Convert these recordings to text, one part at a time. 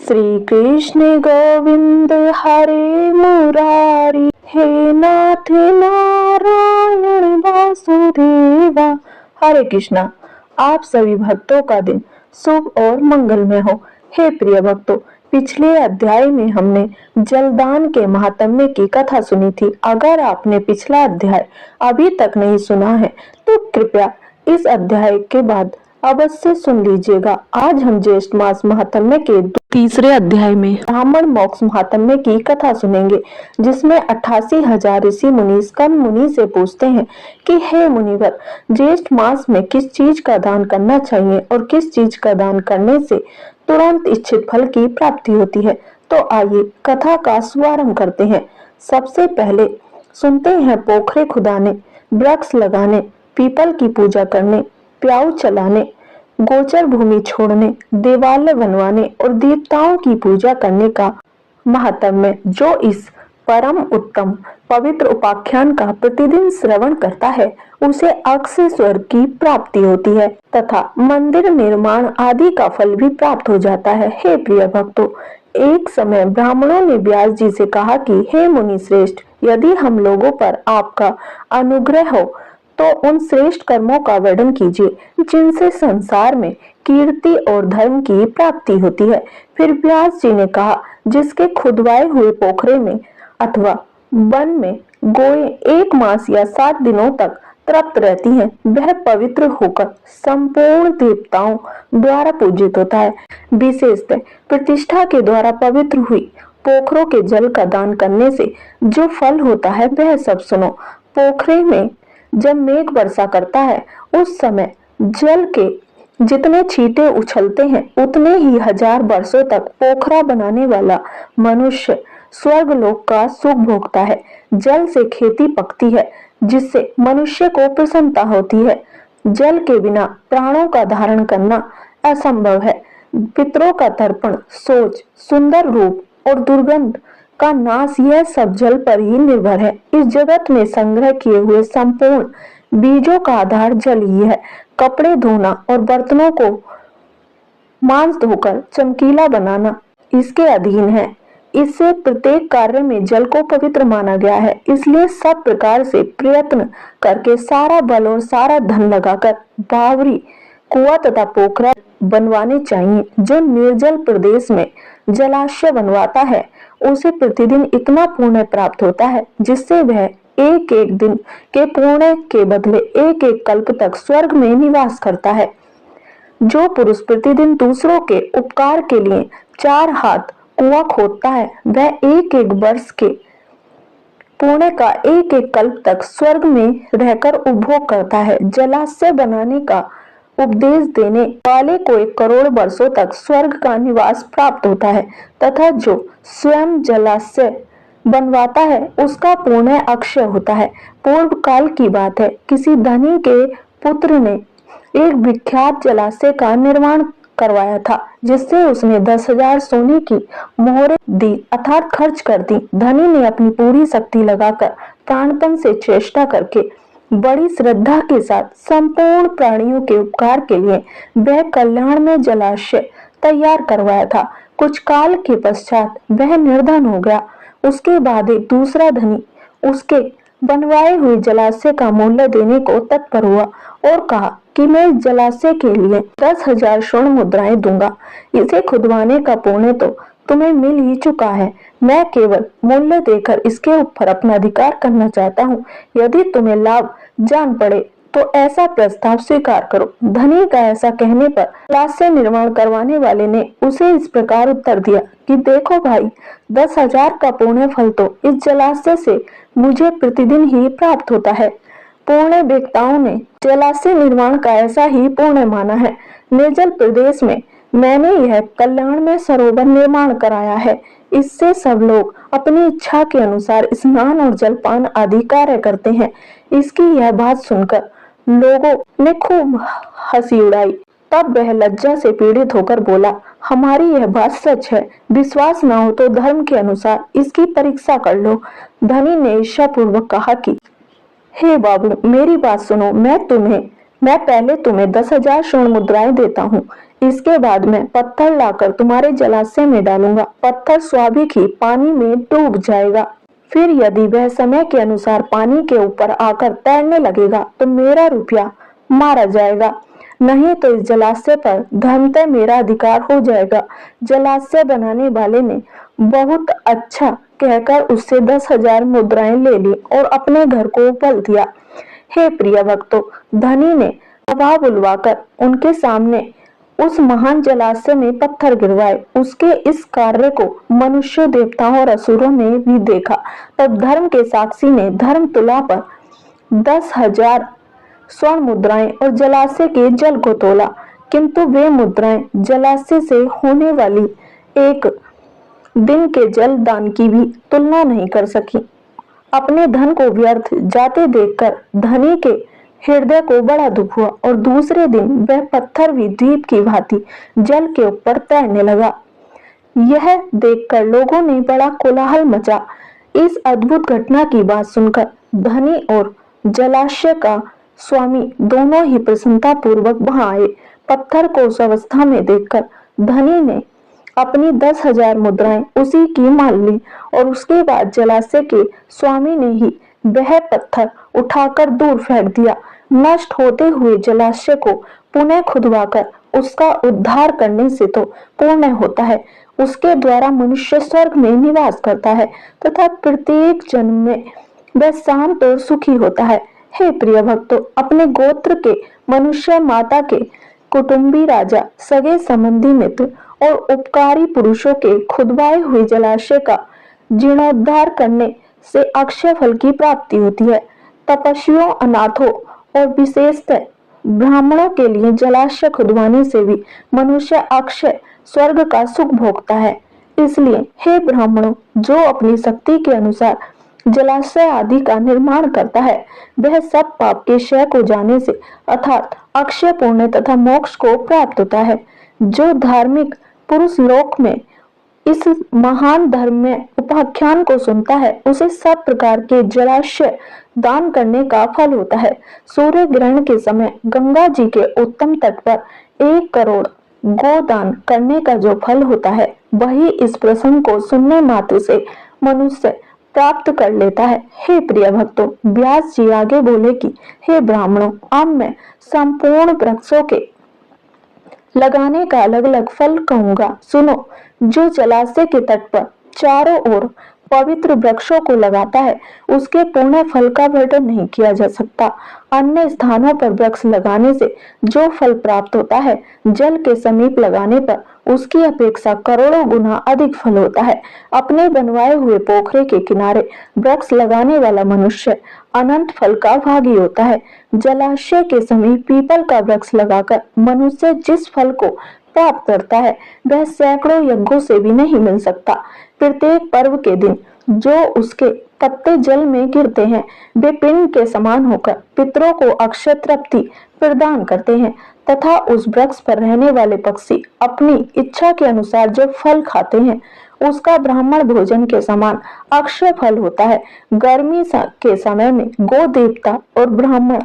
श्री कृष्ण गोविंद हरे मुरारी, हे नाथ नारायण वासुदेवा। हरे कृष्णा। आप सभी भक्तों का दिन शुभ और मंगलमय हो। हे प्रिय भक्तों, पिछले अध्याय में हमने जलदान के महात्म्य की कथा सुनी थी। अगर आपने पिछला अध्याय अभी तक नहीं सुना है तो कृपया इस अध्याय के बाद अवश्य सुन लीजिएगा। आज हम ज्येष्ठ मास महात्म्य के तीसरे अध्याय में ब्राह्मण मोक्ष महात्म्य की कथा सुनेंगे, जिसमें 88,000 ऋषि मुनि स्कंद मुनि से पूछते हैं कि हे मुनिवर, ज्येष्ठ मास में किस चीज का दान करना चाहिए और किस चीज का दान करने से तुरंत इच्छित फल की प्राप्ति होती है। तो आइए कथा का शुभारंभ करते हैं। सबसे पहले सुनते हैं पोखरे खुदाने, वृक्ष लगाने, पीपल की पूजा करने, प्याऊ चलाने, गोचर भूमि छोड़ने, देवालय बनवाने और देवताओं की पूजा करने का महात्म्य। जो इस परम उत्तम पवित्र उपाख्यान का प्रतिदिन श्रवण करता है उसे अक्षय स्वर्ग की प्राप्ति होती है तथा मंदिर निर्माण आदि का फल भी प्राप्त हो जाता है। हे प्रिय भक्तों, एक समय ब्राह्मणों ने व्यास जी से कहा कि हे मुनि श्रेष्ठ, यदि हम लोगों पर आपका अनुग्रह हो तो उन श्रेष्ठ कर्मों का वर्णन कीजिए जिनसे संसार में कीर्ति और धर्म की प्राप्ति होती है। फिर व्यास जी ने कहा, जिसके खुदवाए हुए पोखरे में अथवा वन में गोए 1 मास या 7 दिनों तक तृप्त रहती हैं, वह पवित्र होकर संपूर्ण देवताओं द्वारा पूजित होता है। विशेषतः प्रतिष्ठा के द्वारा पवित्र हुई पोखरों के जल का दान करने से जो फल होता है वह सब सुनो। पोखरे में जब मेघ वर्षा करता है उस समय जल के जितने छींटे उछलते हैं उतने ही 1000 वर्षों तक पोखरा बनाने वाला मनुष्य स्वर्ग लोक का सुख भोगता है। जल से खेती पकती है जिससे मनुष्य को प्रसन्नता होती है। जल के बिना प्राणों का धारण करना असंभव है। पितरों का तर्पण, सोच, सुंदर रूप और दुर्गंध का नाश, यह सब जल पर ही निर्भर है। इस जगत में संग्रह किए हुए संपूर्ण बीजों का आधार जल ही है। कपड़े धोना और बर्तनों को मांस धोकर चमकीला बनाना इसके अधीन है। इससे प्रत्येक कार्य में जल को पवित्र माना गया है। इसलिए सब प्रकार से प्रयत्न करके सारा बल और सारा धन लगाकर बावरी, कुआं तथा पोखरा बनवाने चाहिए। जो निर्जल प्रदेश में जलाशय बनवाता है उसे प्रतिदिन इतना पुण्य प्राप्त होता है जिससे वह एक एक दिन के पुण्य के बदले एक एक कल्प तक स्वर्ग में निवास करता है। जो पुरुष प्रतिदिन दूसरों के उपकार के लिए 4 हाथ कुआं खोदता है वह एक एक वर्ष के पुण्य का एक एक कल्प तक स्वर्ग में रहकर उपभोग करता है। जलाशय बनाने का उपदेश देने वाले को 1 करोड़ वर्षों तक स्वर्ग का निवास प्राप्त होता है तथा जो स्वयं जलाशय बनवाता है उसका पुण्य अक्षय होता है। पूर्व काल की बात है, किसी धनी के पुत्र ने एक विख्यात जलाशय का निर्माण करवाया था जिससे उसने 10,000 सोने की मोहरें दी अर्थात खर्च कर दी। धनी ने अपनी पूरी शक्ति लगाकर प्राणपण से चेष्टा करके बड़ी श्रद्धा के साथ संपूर्ण प्राणियों के उपकार के लिए वह कल्याण में जलाशय तैयार करवाया था। कुछ काल के पश्चात वह निर्धन हो गया। उसके बाद एक दूसरा धनी उसके बनवाए हुए जलाशय का मूल्य देने को तत्पर हुआ और कहा कि मैं इस जलाशय के लिए 10,000 स्वर्ण मुद्राएं दूंगा। इसे खुदवाने का पुण्य तो तुम्हें मिल ही चुका है। मैं केवल मूल्य देकर इसके ऊपर अपना अधिकार करना चाहता हूँ। यदि तुम्हें लाभ जान पड़े तो ऐसा प्रस्ताव स्वीकार करो। धनी का ऐसा कहने पर जलाशय निर्माण करवाने वाले ने उसे इस प्रकार उत्तर दिया कि देखो भाई, 10,000 का पुण्य फल तो इस जलाशय से मुझे प्रतिदिन ही प्राप्त होता है। पुण्य व्यक्ताओं ने जलाशय निर्माण का ऐसा ही पुण्य माना है। निर्जल प्रदेश में मैंने यह कल्याण में सरोवर निर्माण कराया है। इससे सब लोग अपनी इच्छा के अनुसार स्नान और जलपान आदि कार्य करते हैं। इसकी यह बात सुनकर लोगों ने खूब हंसी उड़ाई। तब वह लज्जा से पीड़ित होकर बोला, हमारी यह बात सच है। विश्वास न हो तो धर्म के अनुसार इसकी परीक्षा कर लो। धनी ने ईर्ष्या पूर्वक कहा कि हे बाबू, मेरी बात सुनो। मैं तुम्हें मैं पहले तुम्हें 10,000 स्वर्ण मुद्राएं देता हूँ, इसके बाद मैं पत्थर लाकर तुम्हारे जलाशय में डालूंगा। पत्थर स्वाभाविक ही पानी में डूब जाएगा। फिर यदि वह समय के अनुसार पानी के ऊपर आकर तैरने लगेगा तो मेरा रुपया मारा जाएगा, नहीं तो इस जलाशय पर धर्मतः मेरा अधिकार हो जाएगा। जलाशय बनाने वाले ने बहुत अच्छा कहकर उससे 10,000 मुद्राएं ले ली और अपने घर को बल दिया। हे प्रिय भक्तों, धनी ने प्रभाव बुलवाकर उनके सामने उस महान जलाशय में पत्थर गिरवाए। उसके इस कार्य को मनुष्य, देवताओं और असुरों ने भी देखा। तब धर्म के साक्षी ने धर्म तुला पर 10,000 स्वर्ण मुद्राएं और जलाशय के जल को तोला, किंतु वे मुद्राएं जलाशय से होने वाली एक दिन के जल दान की भी तुलना नहीं कर सकी। अपने धन को व्यर्थ जाते देखकर धनी के हृदय को बड़ा दुख हुआ और दूसरे दिन वह पत्थर भी द्वीप की भांति जल के ऊपर तैरने लगा। यह देखकर लोगों ने बड़ा कोलाहल मचा। इस अद्भुत घटना की बात सुनकर धनी और जलाशय का स्वामी दोनों ही प्रसन्नता पूर्वक वहां आए। पत्थर को उस अवस्था में देखकर धनी ने अपनी 10,000 मुद्राएं उसी की मान ली और उसके बाद जलाशय के स्वामी ने ही वह पत्थर उठाकर दूर फेंक दिया। नष्ट होते हुए जलाशय को पुनः खुदवाकर उसका उद्धार करने से तो पुण्य होता है। उसके द्वारा मनुष्य स्वर्ग में निवास करता है तथा प्रत्येक जन्म में वह शांत और सुखी होता है। हे प्रिय भक्तों, अपने गोत्र के मनुष्य, माता के कुटुंबी, राजा, सगे संबंधी, मित्र और उपकारी पुरुषों के खुदवाए हुए जलाशय का जीर्णोद्धार करने से अक्षय फल की प्राप्ति होती है। तपस्वियों, अनाथों और विशेषतः ब्राह्मणों के लिए जलाशय खुदवाने से भी मनुष्य अक्षय स्वर्ग का सुख भोगता है। इसलिए हे ब्राह्मणों, जो अपनी शक्ति के अनुसार जलाशय आदि का निर्माण करता है वह सब पाप के क्षय को जाने से अर्थात अक्षय पुण्य तथा मोक्ष को प्राप्त होता है। जो धार्मिक पुरुष लोक में इस महान धर्म में उपाख्यान को सुनता है उसे सब प्रकार के जलाशय दान करने का फल होता है। सूर्य ग्रहण के समय गंगा जी के उत्तम तट पर 1 करोड़ गोदान करने का जो फल होता है वही इस प्रसंग को सुनने मात्र से मनुष्य प्राप्त कर लेता है। हे प्रिय भक्तों, व्यास जी आगे बोले कि हे ब्राह्मणों, अब मैं संपूर्ण वृक्षों के लगाने का अलग अलग फल कहूंगा, सुनो। जो जलाशय के तट पर चारों ओर पवित्र वृक्षों को लगाता है उसके पूर्ण फल का वर्णन नहीं किया जा सकता। अन्य स्थानों पर वृक्ष लगाने से जो फल प्राप्त होता है जल के समीप लगाने पर उसकी अपेक्षा करोड़ों गुना अधिक फल होता है। अपने बनवाए हुए पोखरे के किनारे वृक्ष लगाने वाला मनुष्य अनंत फल का भागी होता है। जलाशय के समीप पीपल का वृक्ष लगाकर मनुष्य जिस फल को प्राप्त करता है वह सैकड़ों यज्ञों से भी नहीं मिल सकता। प्रत्येक पर्व के दिन जो उसके पत्ते जल में गिरते हैं वे पिंड के समान होकर पितरों को अक्षय तृप्ति प्रदान करते हैं तथा उस वृक्ष पर रहने वाले पक्षी अपनी इच्छा के अनुसार जो फल खाते हैं उसका ब्राह्मण भोजन के समान अक्षय फल होता है। गर्मी के समय में गो देवता और ब्राह्मण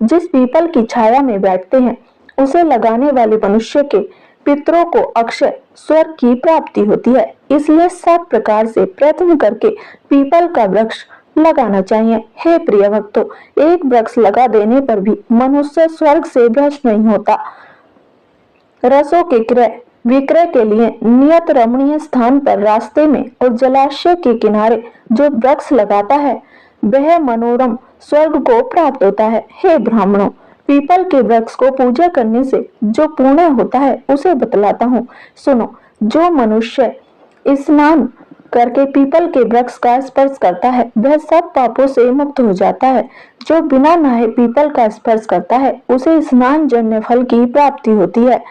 जिस पीपल की छाया में बैठते हैं उसे लगाने वाले मनुष्य के पितरों को अक्षय स्वर्ग की प्राप्ति होती है। इसलिए सब प्रकार से प्रयत्न करके पीपल का वृक्ष लगाना चाहिए। हे प्रिय भक्तों, एक वृक्ष लगा देने पर भी मनुष्य स्वर्ग से भ्रष्ट नहीं होता। रसों के क्रय विक्रय के लिए नियत रमणीय स्थान पर रास्ते में और जलाशय के किनारे जो वृक्ष लगाता है वह मनोरम स्वर्ग को प्राप्त होता है। हे ब्राह्मणों, पीपल के वृक्ष को पूजा करने से जो पुण्य होता है उसे बतलाता हूँ, सुनो। जो मनुष्य स्नान करके पीपल के वृक्ष का स्पर्श करता है वह सब पापों से मुक्त हो जाता है। जो बिना नहाए पीपल का स्पर्श करता है उसे स्नान जन्य फल की प्राप्ति होती है।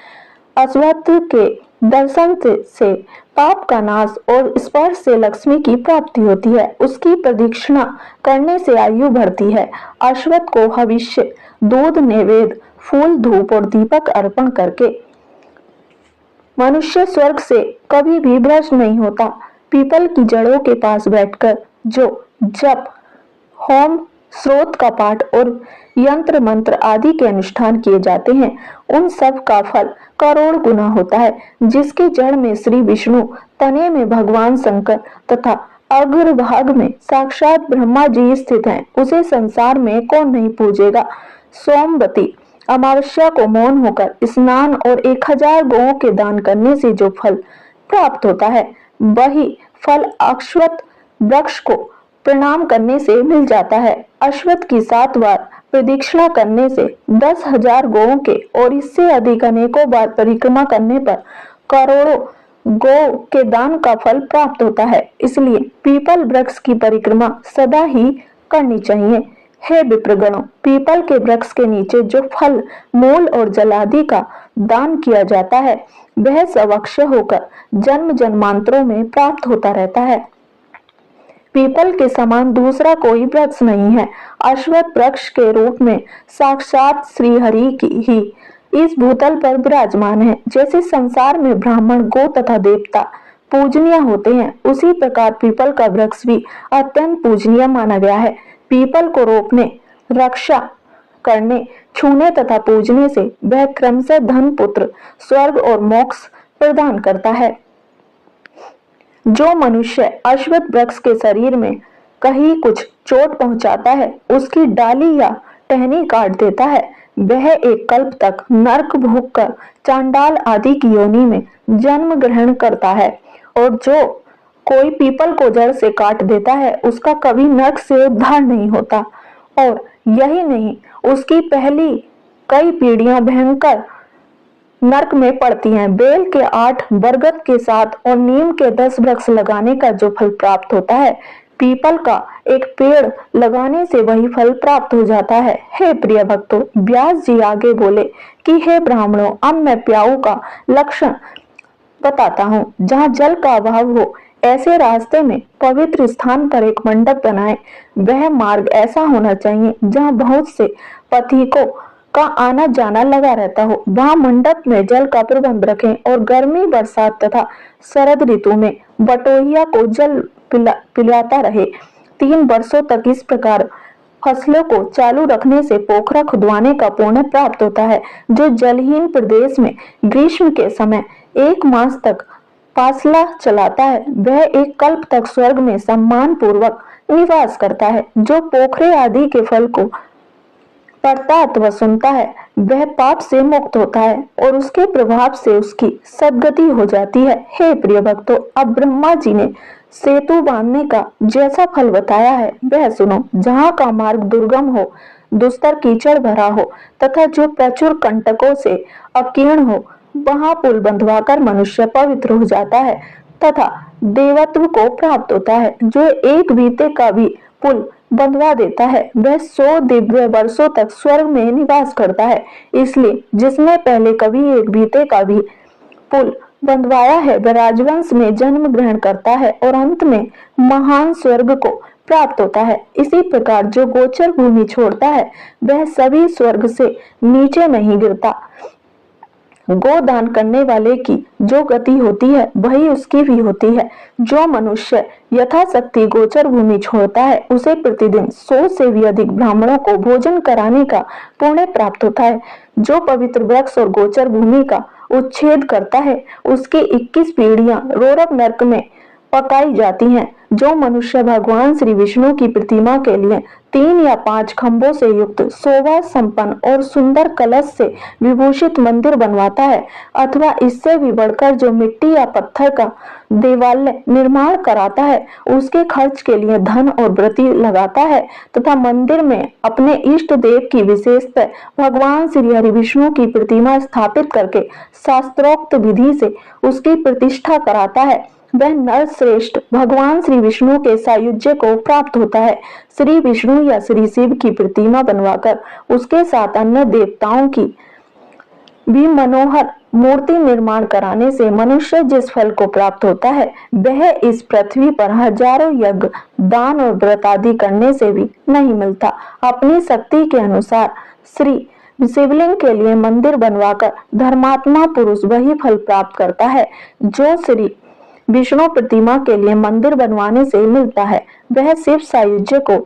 अश्वत्थ के दर्शन से पाप का नाश और स्पर्श से लक्ष्मी की प्राप्ति होती है। उसकी प्रदक्षिणा करने से आयु बढ़ती है। अश्वत्थ को हविष्य, दूध, नैवेद्य, फूल, धूप और दीपक अर्पण करके मनुष्य स्वर्ग से कभी भी भ्रष्ट नहीं होता। पीपल की जड़ों के पास बैठकर जो जप, होम स्रोत का पाठ और यंत्र मंत्र आदि के अनुष्ठान किए जाते हैं, उन सब का फल करोड़ गुना होता है। जिसके जड़ में श्री विष्णु, तने में भगवान शंकर तथा अग्रभाग में साक्षात ब्रह्मा जी स्थित हैं, उसे संसार में कौन नहीं पूजेगा। सोमवती अमावस्या को मौन होकर स्नान और 1000 गौओं के दान करने से जो फल प्राप्त होता है, वही फल अश्वत्थ वृक्ष को प्रणाम करने से मिल जाता है। अश्वत्थ की 7 बार प्रदक्षिणा करने से 10,000 गौओं के और इससे अधिक अनेकों बार परिक्रमा करने पर करोड़ों गौ के दान का फल प्राप्त होता है। इसलिए पीपल वृक्ष की परिक्रमा सदा ही करनी चाहिए। हे विप्रगणों, पीपल के वृक्ष के नीचे जो फल, मूल और जल आदि का दान किया जाता है, वह सब अक्षय होकर जन्म जन्मांतरों में प्राप्त होता रहता है। पीपल के समान दूसरा कोई वृक्ष नहीं है। अश्वत्थ वृक्ष के रूप में साक्षात श्री हरि की ही इस भूतल पर विराजमान है। जैसे संसार में ब्राह्मण, गो तथा देवता पूजनीय होते हैं, उसी प्रकार पीपल का वृक्ष भी अत्यंत पूजनीय माना गया है। पीपल को रोपने, रक्षा करने, छूने तथा पूजने से वह क्रमशः धन, पुत्र, स्वर्ग और मोक्ष प्रदान करता है। जो मनुष्य अश्वत्थ वृक्ष के शरीर में कहीं कुछ चोट पहुंचाता है, उसकी डाली या टहनी काट देता है, वह एक कल्प तक नरक भोग कर चांडाल आदि की योनि में जन्म ग्रहण करता है। और जो कोई पीपल को जड़ से काट देता है, उसका कभी नरक से उद्धार नहीं होता। और यही नहीं, उसकी पहली कई पीढ़ियां भयंकर नरक में पड़ती हैं। बेल के 8, बरगद के 7 और नीम के 10 वृक्ष लगाने का जो फल प्राप्त होता है, पीपल का एक पेड़ लगाने से वही फल प्राप्त हो जाता है। हे प्रिय भक्तों, व्यास जी आगे बोले कि हे ब्राह्मणों, अब मैं प्याऊ का लक्षण बताता हूँ। जहाँ जल का अभाव हो, ऐसे रास्ते में पवित्र स्थान पर एक मंडप बनाएं। वह मार्ग ऐसा होना चाहिए जहाँ बहुत से पथिकों का आना जाना लगा रहता हो। वहाँ मंडप में जल का प्रबंध रखें और गर्मी, बरसात तथा शरद ऋतु में बटोहिया को जल पिलाता रहे। 3 वर्षों तक इस प्रकार फसलों को चालू रखने से पोखरा खुदवाने का पुण्य प्राप्त होता है। जो जलहीन प्रदेश में ग्रीष्म के समय 1 मास तक फासला चलाता है, वह एक कल्प तक स्वर्ग में सम्मान पूर्वक निवास करता है। जो पोखरे आदि के फल को पढ़ता अथवा सुनता है, वह पाप से मुक्त होता है और उसके प्रभाव से उसकी सद्गति हो जाती है। हे प्रिय भक्तों, अब ब्रह्मा जी ने सेतु बांधने का जैसा फल बताया है, वह सुनो। जहाँ का मार्ग दुर्गम हो, दुस्तर कीचड़ भरा हो तथा जो प्रचुर कंटकों से अकीर्ण हो, वहाँ पुल बंधवाकर मनुष्य पवित्र हो जाता है तथा देवत्व को प्राप्त होता है। जो एक बीते का भी पुल बंधवा देता है, वह 100 दिव्य वर्षों तक स्वर्ग में निवास करता है। इसलिए जिसने पहले कभी एक बीते का भी पुल बंधवाया है, वह राजवंश में जन्म ग्रहण करता है और अंत में महान स्वर्ग को प्राप्त होता है। इसी प्रकार जो गोचर भूमि छोड़ता है, वह सभी स्वर्ग से नीचे नहीं गिरता। गोदान करने वाले की जो गति होती है, वही उसकी भी होती है। जो मनुष्य यथाशक्ति गोचर भूमि छोड़ता है, उसे प्रतिदिन 100 से भी अधिक ब्राह्मणों को भोजन कराने का पुण्य प्राप्त होता है। जो पवित्र वृक्ष और गोचर भूमि का उच्छेद करता है, उसकी 21 पीढ़ियां रोरक नरक में पकाई जाती हैं। जो मनुष्य भगवान श्री विष्णु की प्रतिमा के लिए 3 या 5 खंभों से युक्त शोभा संपन्न और सुंदर कलश से विभूषित मंदिर बनवाता है, अथवा इससे भी बढ़कर जो मिट्टी या पत्थर का देवालय निर्माण कराता है, उसके खर्च के लिए धन और व्रति लगाता है तथा मंदिर में अपने इष्ट देव की विशेषतः भगवान श्री हरि विष्णु की प्रतिमा स्थापित करके शास्त्रोक्त विधि से उसकी प्रतिष्ठा कराता है, वह नर श्रेष्ठ भगवान श्री विष्णु के सायुज्य को प्राप्त होता है। श्री विष्णु या श्री शिव की प्रतिमा बनवाकर उसके साथ अन्य देवताओं की भी मनोहर मूर्ति निर्माण कराने से मनुष्य जिस फल को प्राप्त होता है, वह इस पृथ्वी पर हजारों यज्ञ, दान और व्रत आदि करने से भी नहीं मिलता। अपनी शक्ति के अनुसार श्री शिवलिंग के लिए मंदिर बनवाकर धर्मात्मा पुरुष वही फल प्राप्त करता है जो श्री विष्णु प्रतिमा के लिए मंदिर बनवाने से मिलता है। वह शिव सायुज्य को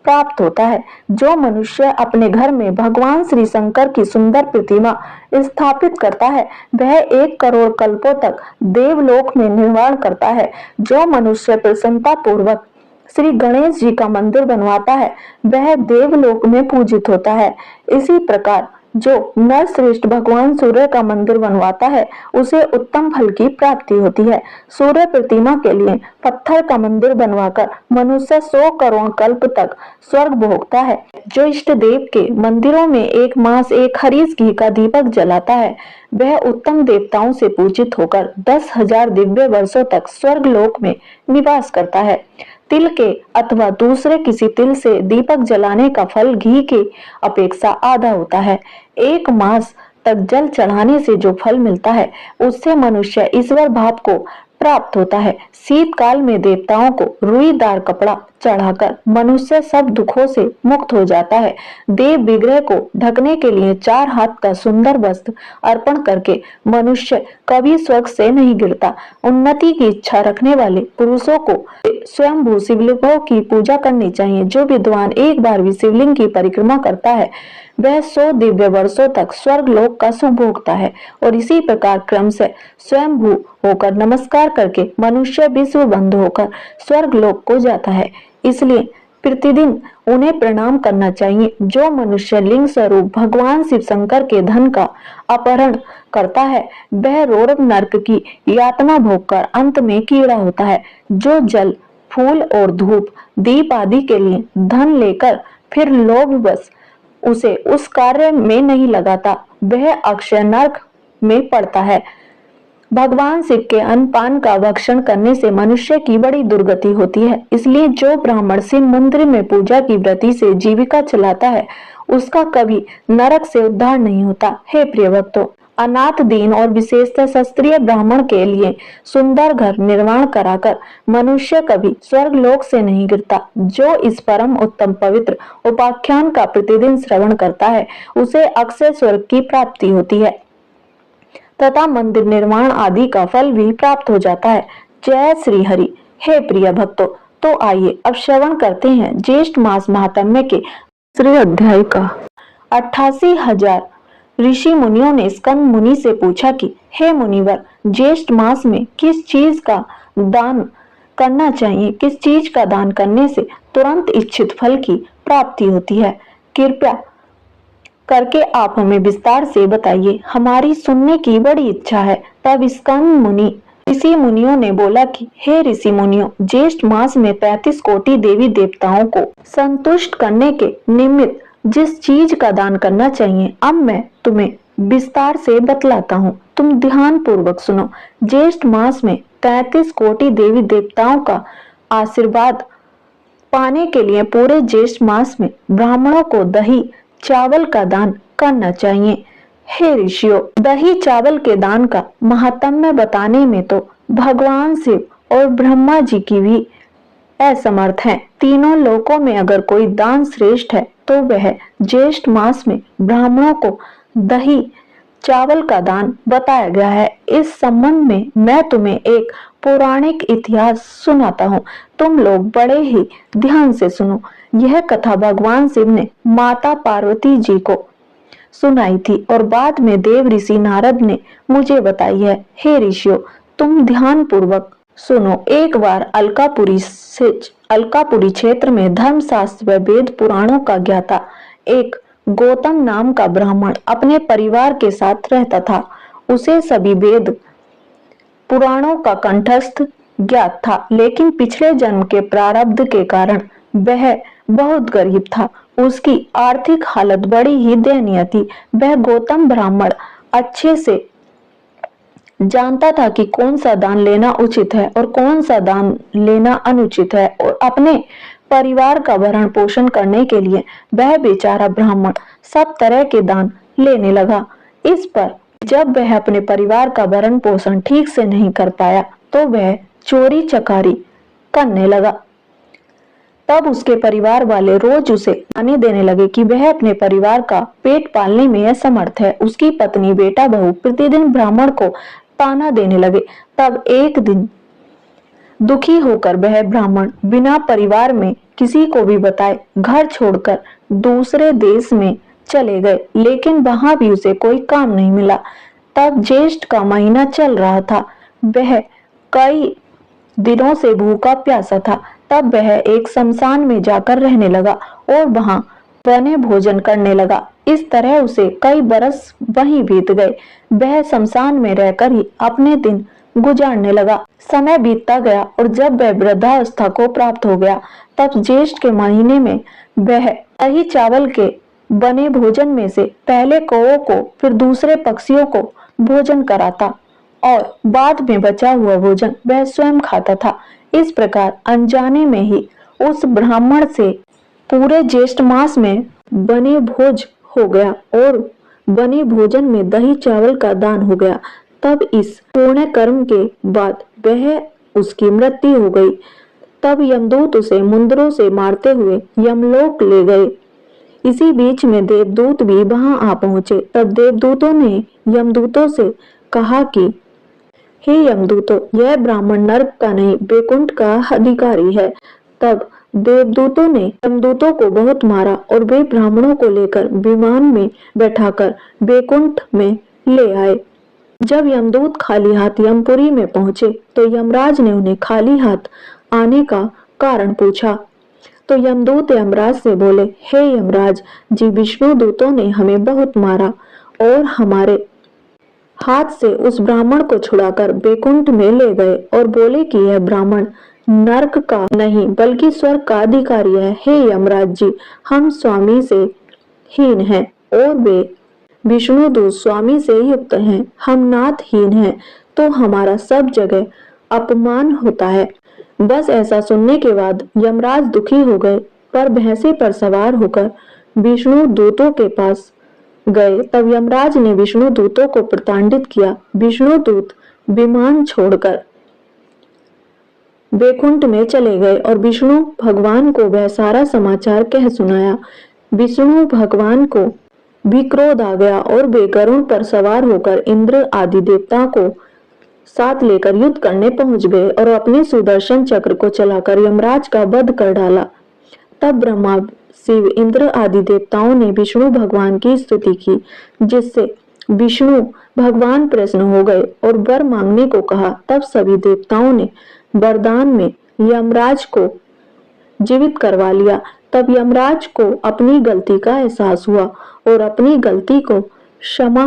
प्राप्त होता है। जो मनुष्य अपने घर में भगवान श्री शंकर की सुंदर प्रतिमा स्थापित करता है वह 1 करोड़ कल्पों तक देवलोक में निर्वाण करता है। जो मनुष्य प्रसन्नता पूर्वक श्री गणेश जी का मंदिर बनवाता है वह देवलोक में पूजित होता है। इसी प्रकार जो नरश्रेष्ठ भगवान सूर्य का मंदिर बनवाता है उसे उत्तम फल की प्राप्ति होती है। सूर्य प्रतिमा के लिए पत्थर का मंदिर बनवाकर मनुष्य 100 करोड़ कल्प तक स्वर्ग भोगता है। जो इष्ट देव के मंदिरों में 1 मास 1 हरीश घी का दीपक जलाता है वह उत्तम देवताओं से पूजित होकर 10,000 दिव्य वर्षों तक स्वर्ग लोक में निवास करता है। तिल के अथवा दूसरे किसी तिल से दीपक जलाने का फल घी की अपेक्षा आधा होता है। 1 मास तक जल चढ़ाने से जो फल मिलता है उससे मनुष्य ईश्वर भाव को प्राप्त होता है। शीतकाल में देवताओं को रुईदार कपड़ा चढ़ाकर मनुष्य सब दुखों से मुक्त हो जाता है। देव विग्रह को ढकने के लिए 4 हाथ का सुंदर वस्त्र अर्पण करके मनुष्य कभी स्वर्ग से नहीं गिरता। उन्नति की इच्छा रखने वाले पुरुषों को स्वयंभू शिवलिंगों की पूजा करनी चाहिए। जो विद्वान एक बार भी शिवलिंग की परिक्रमा करता है वह 100 दिव्य वर्षों तक स्वर्ग लोक का सुख भोगता है। और इसी प्रकार क्रम से स्वयंभू होकर नमस्कार करके मनुष्य विश्व बंध होकर स्वर्ग लोक को जाता है। इसलिए प्रतिदिन उन्हें प्रणाम करना चाहिए। जो मनुष्य लिंग स्वरूप भगवान शिव शंकर के धन का अपहरण करता है वह रोरक नरक की यातना भोगकर अंत में कीड़ा होता है। जो जल फूल और धूप दीप आदि के लिए धन लेकर फिर लोभवश उसे उस कार्य में नहीं लगाता वह अक्षय नरक में पड़ता है। भगवान शिव के अन्नपान का भक्षण करने से मनुष्य की बड़ी दुर्गति होती है। इसलिए जो ब्राह्मण शिव मंदिर में पूजा की वृत्ति से जीविका चलाता है उसका कभी नरक से उद्धार नहीं होता। हे प्रिय भक्तों, अनाथ दीन और विशेषतः क्षत्रिय ब्राह्मण के लिए सुंदर घर निर्माण कराकर मनुष्य कभी स्वर्ग लोक से नहीं गिरता। जो इस परम उत्तम पवित्र उपाख्यान का प्रतिदिन श्रवण करता है उसे अक्षय स्वर्ग की प्राप्ति होती है तथा मंदिर निर्माण आदि का फल भी प्राप्त हो जाता है। जय श्री हरि। हे प्रिय भक्तों, तो आइए अब श्रवण करते हैं ज्येष्ठ मास महात्म्य के दूसरे अध्याय का। 88,000 ऋषि मुनियों ने स्कंद मुनि से पूछा कि हे मुनिवर, ज्येष्ठ मास में किस चीज का दान करना चाहिए? किस चीज का दान करने से तुरंत इच्छित फल की प्राप्ति होती है? कृपया करके आप हमें विस्तार से बताइए, हमारी सुनने की बड़ी इच्छा है। तब स्कंद मुनि ऋषि मुनियों ने बोला कि हे ऋषि मुनियों, ज्येष्ठ मास में 35 कोटि देवी देवताओं को संतुष्ट करने के निमित्त जिस चीज का दान करना चाहिए अब मैं तुम्हें विस्तार से बतलाता हूँ। तुम ध्यान पूर्वक सुनो। ज्येष्ठ मास में 33 कोटि देवी देवताओं का आशीर्वाद पाने के लिए पूरे ज्येष्ठ मास में ब्राह्मणों को दही चावल का दान करना चाहिए। हे ऋषियों, दही चावल के दान का महात्म्य बताने में तो भगवान शिव और ब्रह्मा जी की भी असमर्थ हैं। तीनों लोकों में अगर कोई दान श्रेष्ठ है तो वह ज्येष्ठ मास में ब्राह्मणों को दही चावल का दान बताया गया है। इस संबंध में मैं तुम्हें एक पौराणिक इतिहास सुनाता हूँ। तुम लोग बड़े ही ध्यान से सुनो। यह कथा भगवान शिव ने माता पार्वती जी को सुनाई थी और बाद में देव ऋषि नारद ने मुझे बताई है। हे ऋषियों, तुम ध्यान पूर्वक सुनो। एक बार अलकापुरी क्षेत्र में धर्मशास्त्र व वेद पुराणों का ज्ञाता एक गौतम नाम का ब्राह्मण अपने परिवार के साथ रहता था। उसे सभी वेद पुराणों का कंठस्थ ज्ञात था, लेकिन पिछले जन्म के प्रारब्ध के कारण वह बहुत गरीब था। उसकी आर्थिक हालत बड़ी ही दयनीय थी। वह गौतम ब्राह्मण अच्छे से जानता था कि कौन सा दान लेना उचित है और कौन सा दान लेना अनुचित है, और अपने परिवार का भरण पोषण करने के लिए वह बेचारा ब्राह्मण सब तरह के दान लेने लगा। इस पर जब वह अपने परिवार का भरण पोषण ठीक से नहीं कर पाया तो वह चोरी चकारी करने लगा। तब उसके परिवार वाले रोज उसे ताने देने लगे कि वह अपने परिवार का पेट पालने में असमर्थ है। उसकी पत्नी बेटा बहू प्रतिदिन ब्राह्मण को ताना देने लगे। तब एक दिन दुखी होकर वह ब्राह्मण बिना परिवार में किसी को भी बताए घर छोड़कर दूसरे देश में चले गए, लेकिन वहां भी उसे कोई काम नहीं मिला। तब ज्येष्ठ का महीना चल रहा था। वह कई दिनों से भूखा प्यासा था। तब वह एक शमशान में जाकर रहने लगा और वहां बने भोजन करने लगा। इस तरह उसे कई बरस वहीं बीत गए। वह शमशान में रहकर ही अपने दिन गुजारने लगा। समय बीतता गया और जब वह वृद्धावस्था को प्राप्त हो गया, तब ज्येष्ठ के महीने में वह दही चावल के बने भोजन में से पहले कौओं को, फिर दूसरे पक्षियों को भोजन कराता और बाद में बचा हुआ भोजन वह स्वयं खाता था। इस प्रकार अनजाने में ही उस ब्राह्मण से पूरे ज्येष्ठ मास में बने भोज हो गया और बने भोजन में दही चावल का दान हो गया। तब इस पुण्य कर्म के बाद वह उसकी मृत्यु हो गई। तब यमदूत उसे मुंदरों से मारते हुए यमलोक ले गए। इसी बीच में देवदूत भी वहां आ पहुंचे। तब देवदूतों ने यमदूतों से कहा कि हे यमदूतों, यह ब्राह्मण नरक का नहीं वैकुंठ का अधिकारी है। तब देवदूतों ने यमदूतों को बहुत मारा और वे ब्राह्मणों को लेकर विमान में बैठाकर वैकुंठ में ले आए। जब यमदूत खाली हाथ यमपुरी में पहुंचे तो यमराज ने उन्हें खाली हाथ आने का कारण पूछा। तो यमदूत यमराज से बोले, हे यमराज जी, विष्णु दूतों ने हमें बहुत मारा और हमारे हाथ से उस ब्राह्मण को छुड़ाकर वैकुंठ में ले गए और बोले कि यह ब्राह्मण नरक का नहीं बल्कि स्वर्ग का अधिकारी है। हे यमराज जी, हम स्वामी से हीन हैं और वे विष्णु दूत स्वामी से युक्त हैं। हम नाथहीन हैं तो हमारा सब जगह अपमान होता है। बस ऐसा सुनने के बाद यमराज दुखी हो गए, पर भैंसे पर सवार होकर विष्णु दूतों के पास गए। तब यमराज ने विष्णु दूतों को प्रताड़ित किया। विष्णु दूत विमान छोड़कर वैकुंठ में चले गए और विष्णु भगवान को वह सारा समाचार कह सुनाया। विष्णु भगवान को भी क्रोध आ गया और वे गरुड़ पर सवार होकर इंद्र आदि देवता को साथ लेकर युद्ध करने पहुंच गए और अपने सुदर्शन चक्र को चलाकर यमराज का वध कर डाला। तब ब्रह्मा, शिव, इंद्र आदि देवताओं ने विष्णु भगवान की स्तुति की, जिससे विष्णु भगवान प्रसन्न हो गए और वर मांगने को कहा। तब सभी देवताओं ने वरदान में यमराज को जीवित करवा लिया। तब यमराज को अपनी गलती का एहसास हुआ और अपनी गलती को क्षमा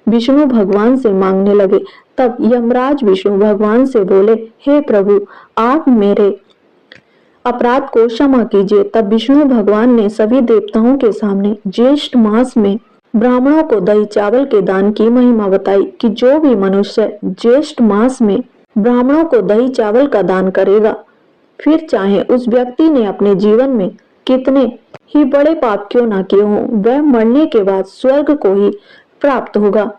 विष्णु भगवान से मांगने लगे। तब यमराज विष्णु भगवान से बोले, हे प्रभु, आप मेरे अपराध को क्षमा कीजिए। तब विष्णु भगवान ने सभी देवताओं के सामने ज्येष्ठ मास में ब्राह्मणों को दही चावल के दान की महिमा बताई कि जो भी मनुष्य ज्येष्ठ मास में ब्राह्मणों को दही चावल का दान करेगा, फिर चाहे उस व्यक्ति ने अपने जीवन में कितने ही बड़े पाप क्यों ना किए हों, वह मरने के बाद स्वर्ग को ही प्राप्त होगा।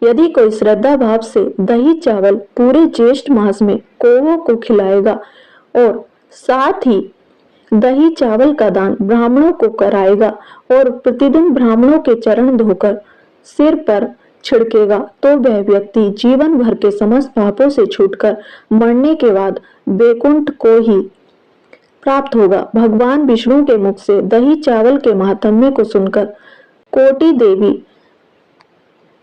यदि कोई श्रद्धा भाव से दही चावल पूरे ज्येष्ठ मास में कौवों को खिलाएगा और साथ ही दही चावल का दान ब्राह्मणों को कराएगा और प्रतिदिन ब्राह्मणों के चरण धोकर सिर पर छिड़केगा, तो वह व्यक्ति जीवन भर के समस्त पापों से छूटकर मरने के बाद वैकुंठ को ही प्राप्त होगा। भगवान विष्णु के मुख से दही चावल के महात्म्य को सुनकर कोटि देवी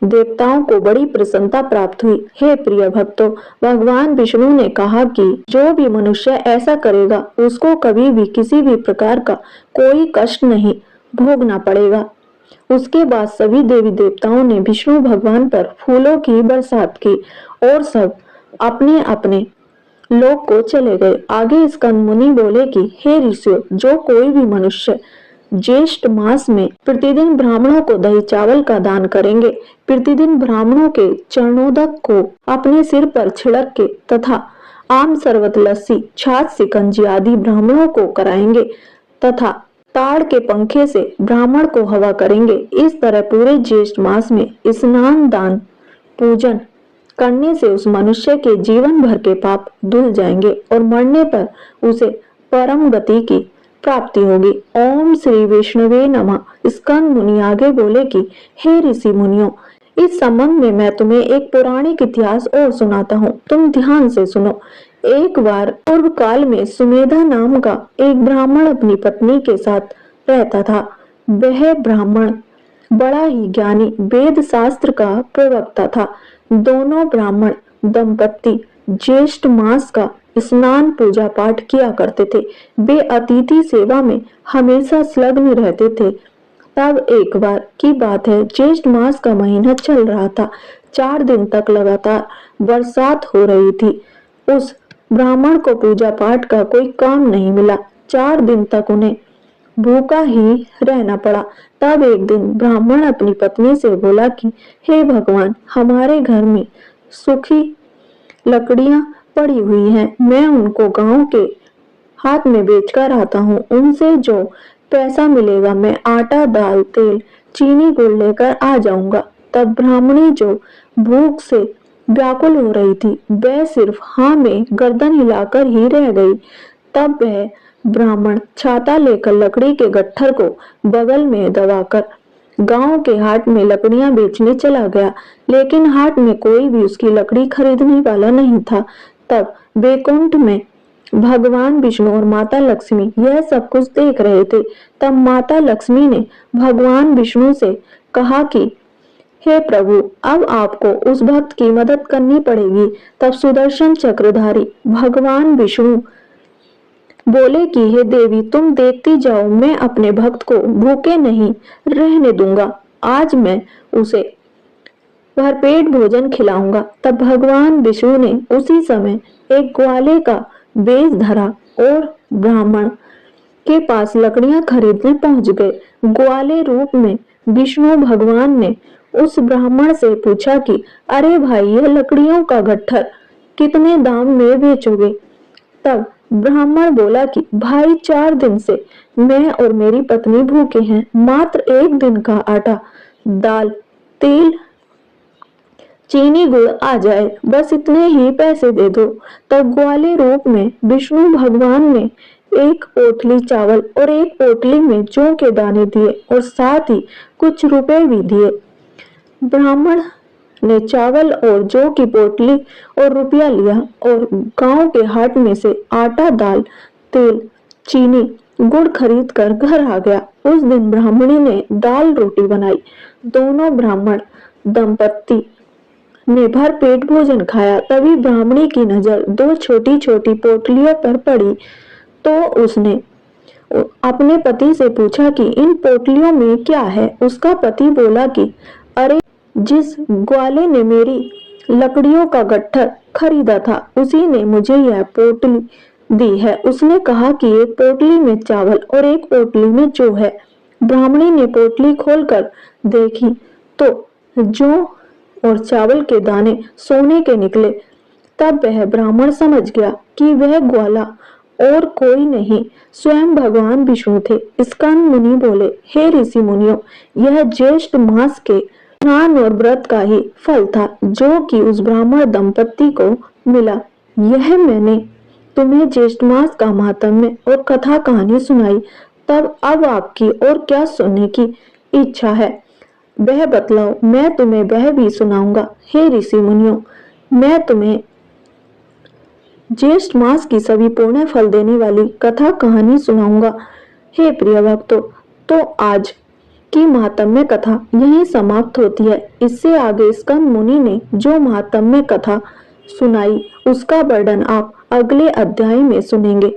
देवताओं को बड़ी प्रसन्नता प्राप्त हुई। हे प्रिय भक्तों, भगवान विष्णु ने कहा कि जो भी मनुष्य ऐसा करेगा उसको कभी भी किसी भी प्रकार का कोई कष्ट नहीं भोगना पड़ेगा। उसके बाद सभी देवी देवताओं ने विष्णु भगवान पर फूलों की बरसात की और सब अपने अपने लोक को चले गए। आगे स्कंद मुनि बोले कि हे ऋषियों, जो कोई भी मनुष्य ज्येष्ठ मास में प्रतिदिन ब्राह्मणों को दही चावल का दान करेंगे, प्रतिदिन ब्राह्मणों के चरणोदक को अपने सिर पर छिड़क के तथा आम, शरबत, लस्सी, छाछ, शिकंजी आदि ब्राह्मणों को कराएंगे तथा ताड़ के पंखे से ब्राह्मण को हवा करेंगे, इस तरह पूरे ज्येष्ठ मास में स्नान, दान, पूजन करने से उस मनुष्य के जीवन भर के पाप धुल जाएंगे और मरने पर उसे परम गति की प्राप्ति होगी। ओम श्री विष्णुवे नमः। स्कंद मुनि आगे बोले कि हे ऋषि मुनियों, इस संबंध में मैं तुम्हें एक पौराणिक इतिहास और सुनाता हूँ, तुम ध्यान से सुनो। एक बार पूर्व काल में सुमेधा नाम का एक ब्राह्मण अपनी पत्नी के साथ रहता था। वह ब्राह्मण बड़ा ही ज्ञानी वेद शास्त्र का प्रवक्ता था। दोनों ब्राह्मण दंपत्ति ज्येष्ठ मास का स्नान पूजा पाठ किया करते थे। वे अतिथि सेवा में हमेशा संलग्न रहते थे। तब एक बार की बात है, ज्येष्ठ मास का महीना चल रहा था। 4 दिन तक लगातार बरसात हो रही थी। उस ब्राह्मण को पूजा पाठ का कोई काम नहीं मिला। 4 दिन तक उन्हें भूखा ही रहना पड़ा। तब एक दिन ब्राह्मण अपनी पत्नी से बोला कि हे भगवान, हमारे घर में सूखी लकड़ियां पड़ी हुई हैं। मैं उनको गांव के हाथ में बेचकर आता हूँ। उनसे जो पैसा मिलेगा मैं आटा, दाल, तेल, चीनी, गुड़ लेकर आ जाऊंगा। तब ब्राह्मणी जो भूख से व्याकुल हो रही थी, वह सिर्फ हाँ में गर्दन हिलाकर ही रह गई। तब वह ब्राह्मण छाता लेकर लकड़ी के गट्ठर को बगल में दबाकर गांव के हाट में लकड़ियां बेचने चला गया। लेकिन हाट में कोई भी उसकी लकड़ी खरीदने वाला नहीं था। तब वैकुंठ में भगवान विष्णु और माता लक्ष्मी यह सब कुछ देख रहे थे। तब माता लक्ष्मी ने भगवान विष्णु से कहा कि हे प्रभु, अब आपको उस भक्त की मदद करनी पड़ेगी। तब सुदर्शन चक्रधारी भगवान विष्णु बोले कि हे देवी, तुम देखती जाओ, मैं अपने भक्त को भूखे नहीं रहने दूंगा। आज मैं उसे भरपेट भोजन खिलाऊंगा। तब भगवान विष्णु ने उसी समय एक ग्वाले का बेच धरा और ब्राह्मण के पास लकड़ियां खरीदने पहुंच गए। ग्वाले रूप में विष्णु भगवान ने उस ब्राह्मण से पूछा कि अरे भाई, यह लकड़ियों का गट्ठर कितने दाम में बेचोगे? तब ब्राह्मण बोला कि भाई, 4 दिन से मैं और मेरी पत्नी भूखे हैं। मात्र 1 दिन का आटा, दाल, तेल, चीनी, गुड़ आ जाए, बस इतने ही पैसे दे दो। तब ग्वाले रूप में विष्णु भगवान ने एक पोटली चावल और एक पोटली में जौ के दाने दिए और साथ ही कुछ रुपए भी दिए। ब्राह्मण ने चावल और जौ की पोटली और रुपया लिया और गांव के हाट में से आटा, दाल, तेल, चीनी, गुड़ खरीद कर घर आ गया। उस दिन ब्राह्मणी ने दाल रोटी बनाई। दोनों ब्राह्मण दंपत्ति ने भर पेट भोजन खाया। तभी ब्राह्मणी की नजर 2 छोटी छोटी पोटलियों पर पड़ी तो उसने अपने पति से पूछा कि इन पोटलियों में क्या है। उसका पति बोला कि अरे, जिस ग्वाले ने मेरी लकड़ियों का गट्ठर खरीदा था, उसी ने मुझे यह पोटली दी है। उसने कहा कि एक पोटली में चावल और एक पोटली में जौ है। ब्राह्मणी ने पोटली खोलकर देखी तो जौ और चावल के दाने सोने के निकले। तब वह ब्राह्मण समझ गया कि वह ग्वाला और कोई नहीं, स्वयं भगवान विष्णु थे। स्कंद मुनि बोले, हे ऋषि मुनियों, यह ज्येष्ठ मास के स्नान और व्रत का ही फल था जो कि उस ब्राह्मण दंपत्ति को मिला। यह मैंने तुम्हें ज्येष्ठ मास का महात्म्य और कथा कहानी सुनाई। तब अब आपकी और क्या सुनने की इच्छा है वह बतलाओ, मैं तुम्हें वह भी सुनाऊंगा। हे ऋषि मुनियों, मैं तुम्हें ज्येष्ठ मास की सभी पुण्य फल देने वाली कथा कहानी सुनाऊंगा। हे प्रिय भक्तों, तो आज की महात्म्य कथा यहीं समाप्त होती है। इससे आगे स्कंद मुनि ने जो महात्म्य कथा सुनाई उसका वर्णन आप अगले अध्याय में सुनेंगे।